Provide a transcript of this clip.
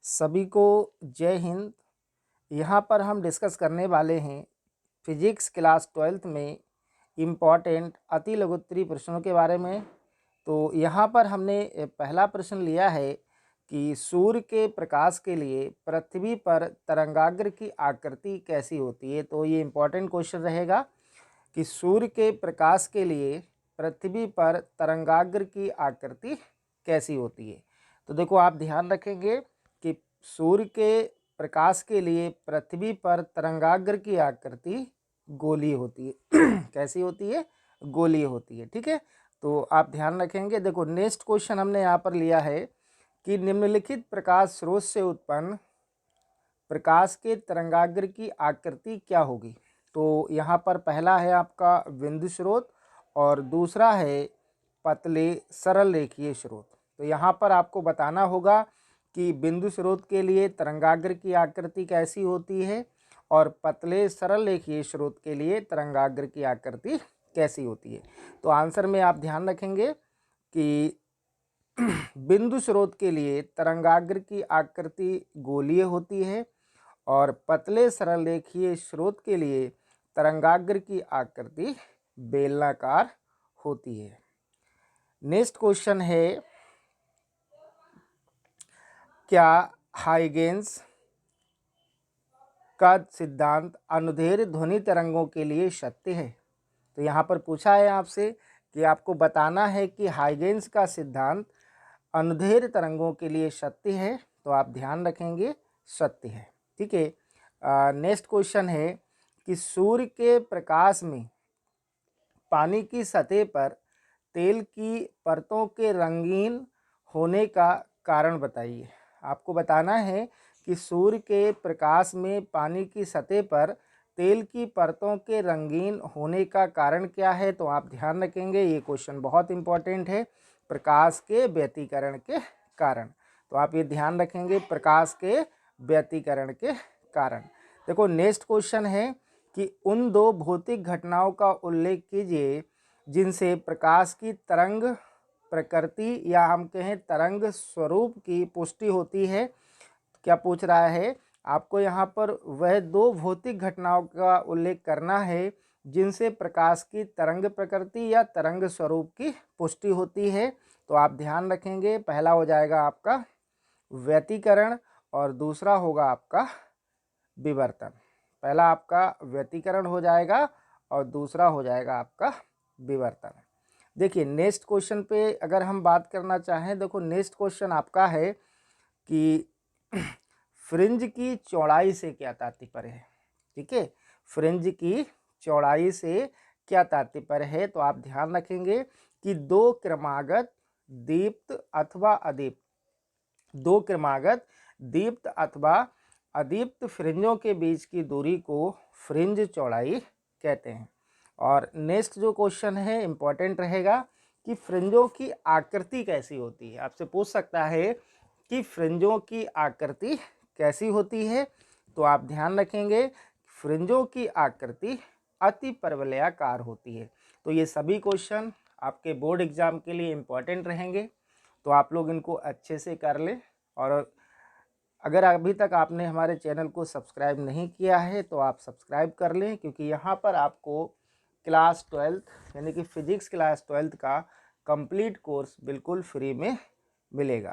सभी को जय हिंद। यहाँ पर हम डिस्कस करने वाले हैं फिजिक्स क्लास 12th में इम्पॉर्टेंट अति लघुत्तरीय प्रश्नों के बारे में। तो यहाँ पर हमने पहला प्रश्न लिया है कि सूर्य के प्रकाश के लिए पृथ्वी पर तरंगाग्र की आकृति कैसी होती है। तो ये इम्पॉर्टेंट क्वेश्चन रहेगा कि सूर्य के प्रकाश के लिए पृथ्वी पर तरंगाग्र की आकृति कैसी होती है। तो देखो, आप ध्यान रखेंगे कि सूर्य के प्रकाश के लिए पृथ्वी पर तरंगाग्र की आकृति गोलीय होती है कैसी होती है? गोलीय होती है। ठीक है, तो आप ध्यान रखेंगे। देखो, नेक्स्ट क्वेश्चन हमने यहाँ पर लिया है कि निम्नलिखित प्रकाश स्रोत से उत्पन्न प्रकाश के तरंगाग्र की आकृति क्या होगी। तो यहाँ पर पहला है आपका बिंदु स्रोत और दूसरा है पतले सरल रेखीय स्रोत। तो यहाँ पर आपको बताना होगा कि बिंदु स्रोत के लिए तरंगाग्र की आकृति कैसी होती है और पतले सरल रेखीय स्रोत के लिए तरंगाग्र की आकृति कैसी होती है। तो आंसर में आप ध्यान रखेंगे कि बिंदु स्रोत के लिए तरंगाग्र की आकृति गोलीय होती है और पतले सरल रेखीय स्रोत के लिए तरंगाग्र की आकृति बेलनाकार होती है। नेक्स्ट क्वेश्चन है, क्या हाइगेंस का सिद्धांत अनुदैर्ध्य ध्वनि तरंगों के लिए सत्य है। तो यहाँ पर पूछा है आपसे कि आपको बताना है कि हाइगेंस का सिद्धांत अनुदैर्ध्य तरंगों के लिए सत्य है। तो आप ध्यान रखेंगे सत्य है। ठीक है, नेक्स्ट क्वेश्चन है कि सूर्य के प्रकाश में पानी की सतह पर तेल की परतों के रंगीन होने का कारण बताइए। आपको बताना है कि सूर्य के प्रकाश में पानी की सतह पर तेल की परतों के रंगीन होने का कारण क्या है। तो आप ध्यान रखेंगे, ये क्वेश्चन बहुत इंपॉर्टेंट है, प्रकाश के व्यतिकरण के कारण। तो आप ये ध्यान रखेंगे, प्रकाश के व्यतिकरण के कारण। देखो, नेक्स्ट क्वेश्चन है कि उन दो भौतिक घटनाओं का उल्लेख कीजिए जिनसे प्रकाश की तरंग प्रकृति या हम कहें तरंग स्वरूप की पुष्टि होती है। क्या पूछ रहा है आपको, यहाँ पर वह दो भौतिक घटनाओं का उल्लेख करना है जिनसे प्रकाश की तरंग प्रकृति या तरंग स्वरूप की पुष्टि होती है। तो आप ध्यान रखेंगे, पहला हो जाएगा आपका व्यतिकरण और दूसरा होगा आपका विवर्तन। पहला आपका व्यतिकरण हो जाएगा और दूसरा हो जाएगा आपका विवर्तन। देखिए, नेक्स्ट क्वेश्चन पे अगर हम बात करना चाहें, देखो नेक्स्ट क्वेश्चन आपका है कि फ्रिंज की चौड़ाई से क्या तात्पर्य है। ठीक है, फ्रिंज की चौड़ाई से क्या तात्पर्य है। तो आप ध्यान रखेंगे कि दो क्रमागत दीप्त अथवा अदीप्त, दो क्रमागत दीप्त अथवा अदीप्त फ्रिंजों के बीच की दूरी को फ्रिंज चौड़ाई कहते हैं। और नेक्स्ट जो क्वेश्चन है इंपॉर्टेंट रहेगा कि फ्रिंजों की आकृति कैसी होती है। आपसे पूछ सकता है कि फ्रिंजों की आकृति कैसी होती है। तो आप ध्यान रखेंगे, फ्रिंजों की आकृति अति परवलयाकार होती है। तो ये सभी क्वेश्चन आपके बोर्ड एग्जाम के लिए इम्पॉर्टेंट रहेंगे, तो आप लोग इनको अच्छे से कर लें। और अगर अभी तक आपने हमारे चैनल को सब्सक्राइब नहीं किया है तो आप सब्सक्राइब कर लें, क्योंकि यहाँ पर आपको क्लास 12th यानी कि फिजिक्स क्लास 12th का कंप्लीट कोर्स बिल्कुल फ्री में मिलेगा।